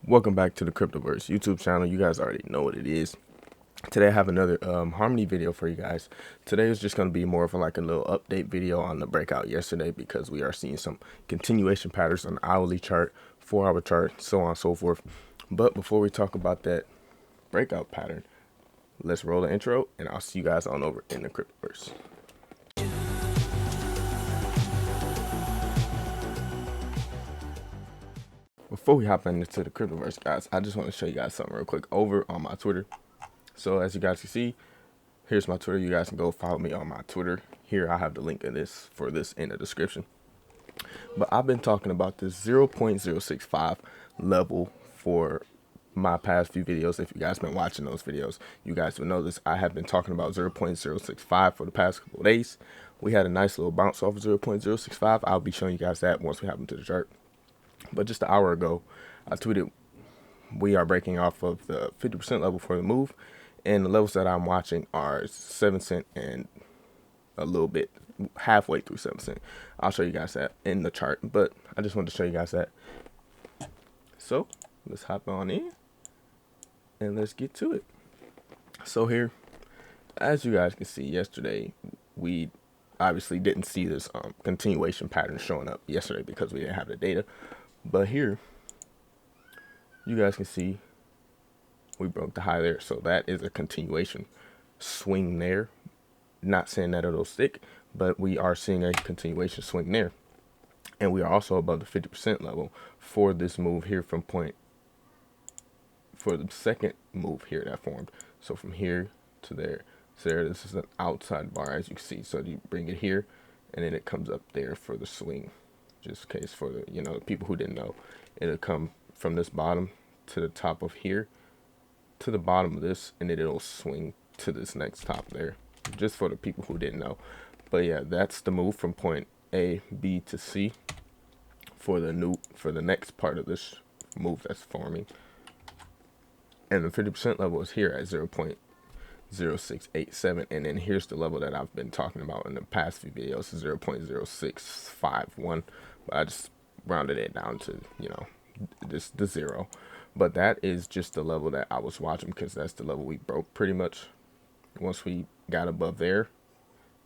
Welcome back to the Cryptoverse YouTube channel. You guys already know what it is. Today I have another harmony video for you guys. Today is just going to be more of a little update video on the breakout yesterday, because we are seeing some continuation patterns on the hourly chart, 4-hour chart, so on and so forth. But before we talk about that breakout pattern, let's roll the intro and I'll see you guys on over in the Cryptoverse. Before we hop into the Cryptoverse, guys, I just want to show you guys something real quick over on my Twitter. So as you guys can see, here's my Twitter. You guys can go follow me on my Twitter. Here I have the link of this for this in the description. But I've been talking about this 0.065 level for my past few videos. If you guys been watching those videos, you guys will know this. I have been talking about 0.065 for the past couple of days. We had a nice little bounce off of 0.065. I'll be showing you guys that once we hop into the chart. But just an hour ago, I tweeted we are breaking off of the 50% level for the move, and the levels that I'm watching are 7 cent and a little bit halfway through 7 cent. I'll show you guys that in the chart, but I just wanted to show you guys that. So let's hop on in and let's get to it. So here, as you guys can see, yesterday we obviously didn't see this continuation pattern showing up yesterday because we didn't have the data. But here, you guys can see we broke the high there. So that is a continuation swing there. Not saying that it'll stick, but we are seeing a continuation swing there. And we are also above the 50% level for this move here from point, for the second move here that formed. So from here to there, this is an outside bar, as you can see. So you bring it here, and then it comes up there for the swing. Just in case for the the people who didn't know, it'll come from this bottom to the top of here to the bottom of this, and then it'll swing to this next top there. Just for the people who didn't know. But yeah, that's the move from point A, B to C for the next part of this move that's forming. And the 50% level is here at 0.0687, and then here's the level that I've been talking about in the past few videos, 0.0651, but I just rounded it down to just the zero. But that is just the level that I was watching, because that's the level we broke pretty much. Once we got above there,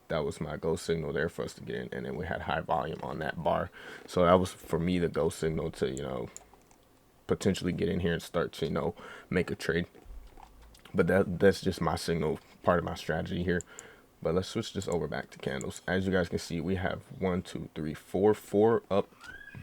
that was my go signal there for us to get in, and then we had high volume on that bar. So that was for me the go signal to potentially get in here and start to make a trade. But that's just my signal, part of my strategy here. But let's switch this over back to candles. As you guys can see, we have 1, 2, 3, 4 up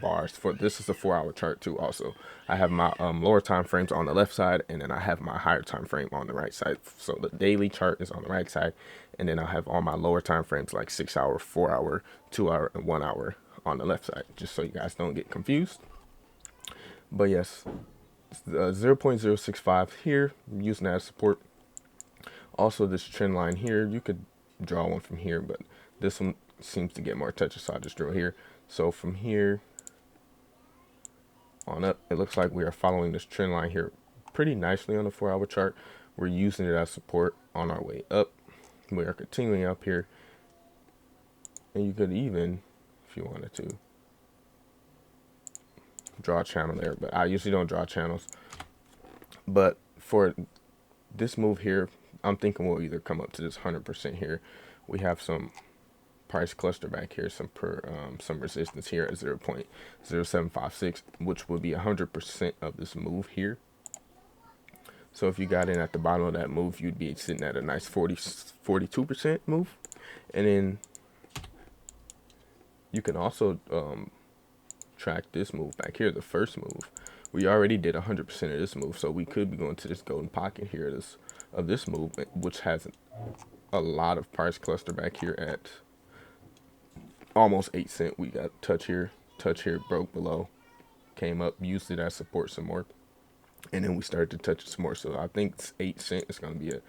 bars. For this is a 4-hour chart too. Also, I have my lower time frames on the left side, and then I have my higher time frame on the right side. So the daily chart is on the right side, and then I have all my lower time frames like 6-hour, 4-hour, 2-hour, and 1 hour on the left side, just so you guys don't get confused. But yes, 0.065 here, I'm using that as support. Also, this trend line here, you could draw one from here, but this one seems to get more touches, so I just drew here. So from here on up, it looks like we are following this trend line here pretty nicely on the 4-hour chart. We're using it as support on our way up. We are continuing up here, and you could even, if you wanted to, draw a channel there, but I usually don't draw channels. But for this move here, I'm thinking we'll either come up to this 100% here. We have some price cluster back here, some resistance here at 0.0756, which would be 100% of this move here. So if you got in at the bottom of that move, you'd be sitting at a nice 42% move. And then you can also track this move back here, the first move. We already did 100% of this move, so we could be going to this golden pocket here of this move, which has a lot of price cluster back here at almost 8 cent. We got touch here, broke below, came up, used it as support some more, and then we started to touch it some more. So I think 8 cent is going to be a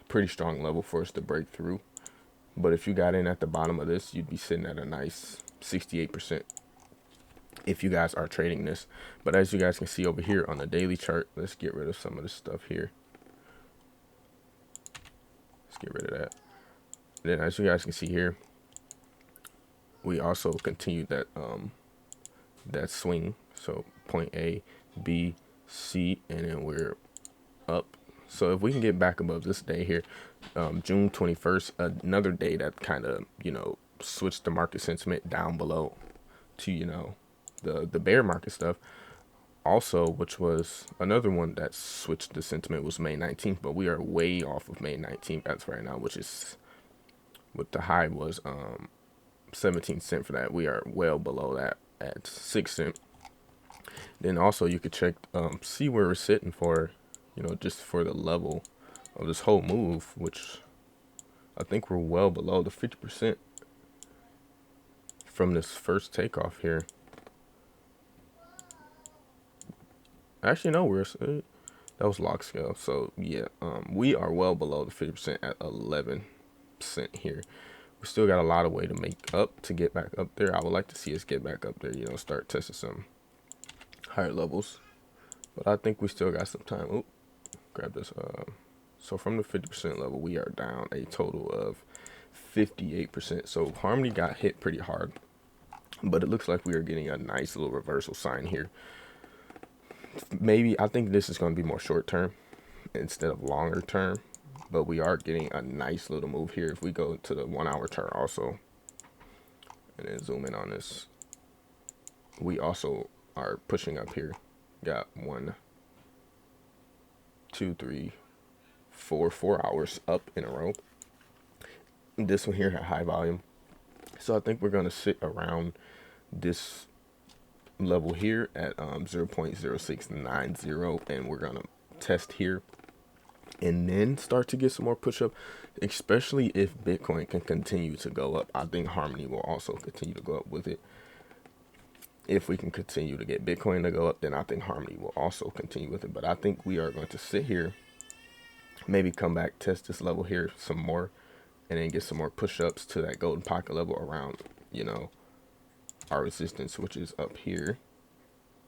pretty strong level for us to break through. But if you got in at the bottom of this, you'd be sitting at a nice 68% if you guys are trading this. But as you guys can see over here on the daily chart, let's get rid of some of this stuff here. Let's get rid of that. And then as you guys can see here, we also continued that that swing. So point A, B, C, and then we're up. So if we can get back above this day here, June 21st, another day that kind of, you know, switched the market sentiment down below to, you know, the bear market stuff. Also, which was another one that switched the sentiment, was May 19th, but we are way off of May 19th as right now, which is what the high was 17 cent for that. We are well below that at 6 cent. Then also you could check, see where we're sitting for, you know, just for the level of this whole move, which I think we're well below the 50% from this first takeoff here. Actually, no, that was log scale. So yeah, we are well below the 50% at 11 cent here. We still got a lot of way to make up to get back up there. I would like to see us get back up there, you know, start testing some higher levels. But I think we still got some time. Oop, grab this. So from the 50% level, we are down a total of 58%. So Harmony got hit pretty hard, but it looks like we are getting a nice little reversal sign here. Maybe I think this is going to be more short term instead of longer term, but we are getting a nice little move here. If we go to the 1 hour chart also, and then zoom in on this, we also are pushing up here. Got 1, 2, 3, 4 hours up in a row. This one here had high volume, so I think we're going to sit around this level here at 0.0690, and we're going to test here and then start to get some more push up, especially if Bitcoin can continue to go up. I think Harmony will also continue to go up with it. If we can continue to get Bitcoin to go up, then I think Harmony will also continue with it. But I think we are going to sit here, maybe come back, test this level here some more, and then get some more push-ups to that golden pocket level around, you know, our resistance, which is up here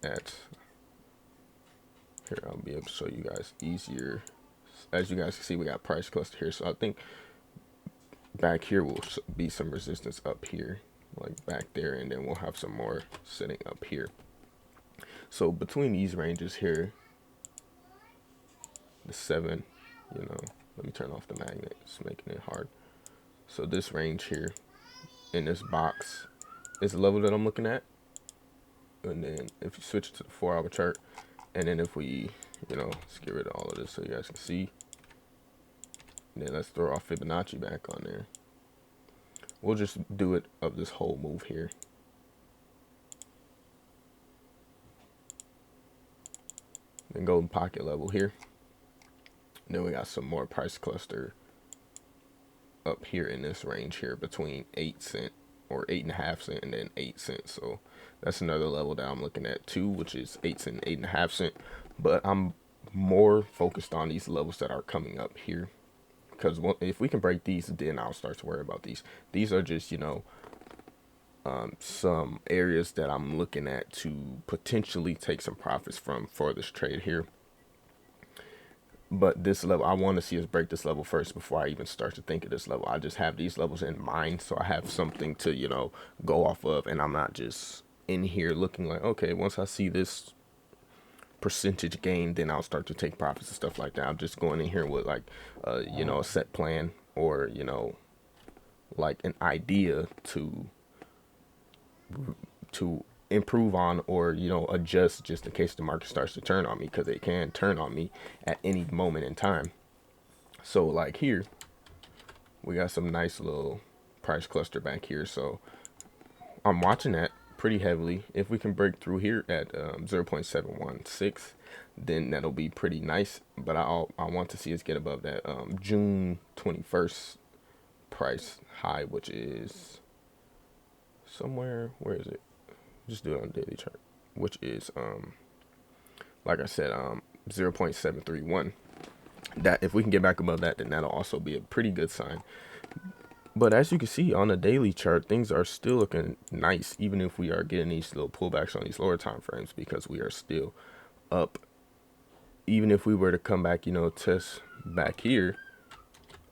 at, here, I'll be able to show you guys easier. As you guys can see, we got price cluster here. So I think back here will be some resistance up here, like back there, and then we'll have some more sitting up here. So between these ranges here, the 7, you know, let me turn off the magnet, it's making it hard. So this range here in this box is the level that I'm looking at. And then if you switch to the 4 hour chart, and then if we, you know, let's get rid of all of this so you guys can see. And then let's throw our Fibonacci back on there. We'll just do it of this whole move here. Then golden pocket level here. And then we got some more price cluster up here in this range here between 8 cent or 8.5 cent and then 8 cents. So that's another level that I'm looking at too, which is 8 cent, 8.5 cent. But I'm more focused on these levels that are coming up here, because if we can break these, then I'll start to worry about these. These are just, you know, some areas that I'm looking at to potentially take some profits from for this trade here. But this level, I want to see us break this level first before I even start to think of this level. I just have these levels in mind, so I have something to, you know, go off of, and I'm not just in here looking like, okay, once I see this percentage gain, then I'll start to take profits and stuff like that. I'm just going in here with like, you know, a set plan, or, you know, like an idea to improve on, or, you know, adjust just in case the market starts to turn on me, because it can turn on me at any moment in time. So like here, we got some nice little price cluster back here. So I'm watching that pretty heavily. If we can break through here at 0.716, then that'll be pretty nice. But I want to see us get above that June 21st price high, which is somewhere, where is it? Just do it on the daily chart, which is like I said, 0.731. That if we can get back above that, then that'll also be a pretty good sign. But as you can see on the daily chart, things are still looking nice, even if we are getting these little pullbacks on these lower time frames, because we are still up. Even if we were to come back, you know, test back here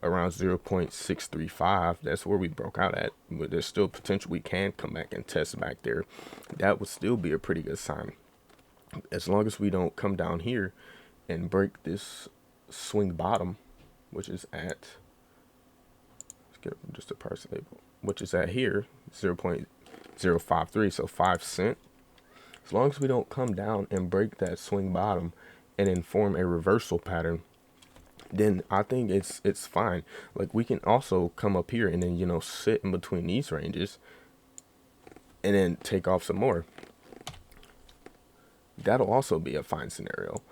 around 0.635, that's where we broke out at, but there's still potential we can come back and test back there. That would still be a pretty good sign, As long as we don't come down here and break this swing bottom, which is at, let's get just a price label, which is at here 0.053, so 5 cents. As long as we don't come down and break that swing bottom and then form a reversal pattern, then I think it's fine. Like, we can also come up here and then, you know, sit in between these ranges and then take off some more. That'll also be a fine scenario.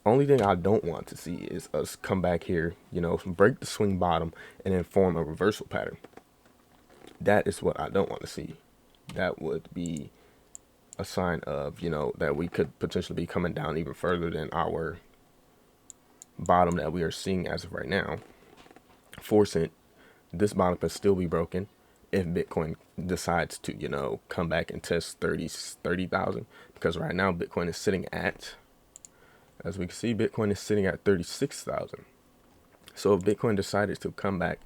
Only thing I don't want to see is us come back here, you know, break the swing bottom and then form a reversal pattern. That is what I don't want to see. That would be a sign of, you know, that we could potentially be coming down even further than our bottom that we are seeing as of right now. 4 cent, this bottom could still be broken if Bitcoin decides to, you know, come back and test 30,000, because right now Bitcoin is sitting at, as we can see, Bitcoin is sitting at 36,000. So if Bitcoin decided to come back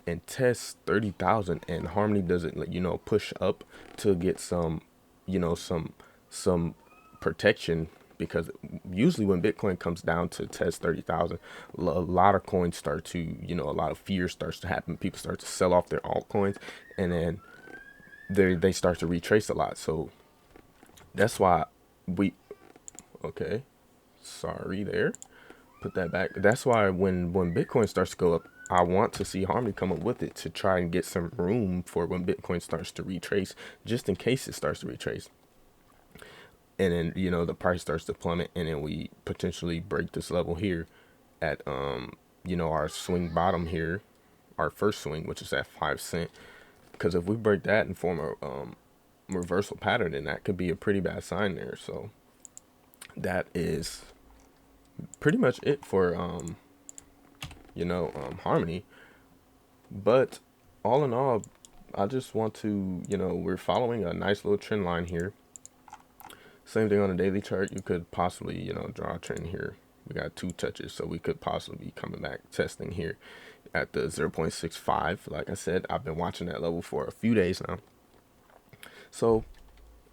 and test 30,000 and Harmony doesn't, you know, push up to get some, you know, some protection, because usually when Bitcoin comes down to test 30,000, a lot of coins start to, you know, a lot of fear starts to happen. People start to sell off their altcoins, and then they start to retrace a lot. So that's why okay, sorry there, put that back. That's why when Bitcoin starts to go up, I want to see Harmony come up with it to try and get some room for when Bitcoin starts to retrace, just in case it starts to retrace. And then, you know, the price starts to plummet, and then we potentially break this level here at, you know, our swing bottom here, our first swing, which is at 5 cents. Because if we break that and form a reversal pattern, then that could be a pretty bad sign there. So that is pretty much it for, you know, Harmony. But all in all, I just want to, you know, we're following a nice little trend line here. Same thing on the daily chart. You could possibly, you know, draw a trend here. We got 2 touches, so we could possibly be coming back testing here at the 0.65. Like I said, I've been watching that level for a few days now. So,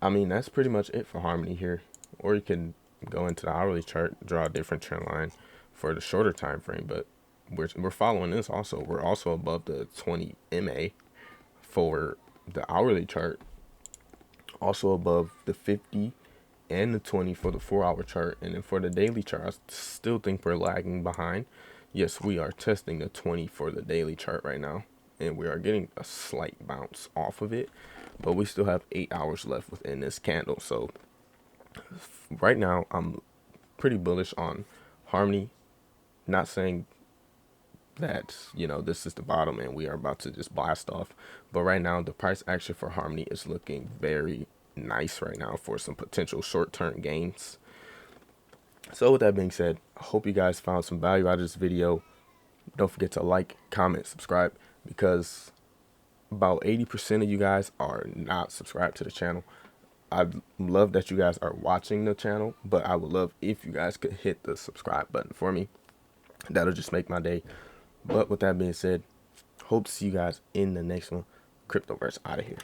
I mean, that's pretty much it for Harmony here. Or you can go into the hourly chart, draw a different trend line for the shorter time frame. But we're following this also. We're also above the 20 MA for the hourly chart. Also above the 50 and the 20 for the 4-hour chart. And then for the daily chart, I still think we're lagging behind. Yes, we are testing the 20 for the daily chart right now, and we are getting a slight bounce off of it, but we still have 8 hours left within this candle. So right now I'm pretty bullish on Harmony. Not saying that, you know, this is the bottom and we are about to just blast off, but right now the price action for Harmony is looking very nice right now for some potential short-term gains. So with that being said, I hope you guys found some value out of this video. Don't forget to like, comment, subscribe, because about 80% of you guys are not subscribed to the channel. I'd love that you guys are watching the channel, but I would love if you guys could hit the subscribe button for me. That'll just make my day. But with that being said, hope to see you guys in the next one. Cryptoverse out of here.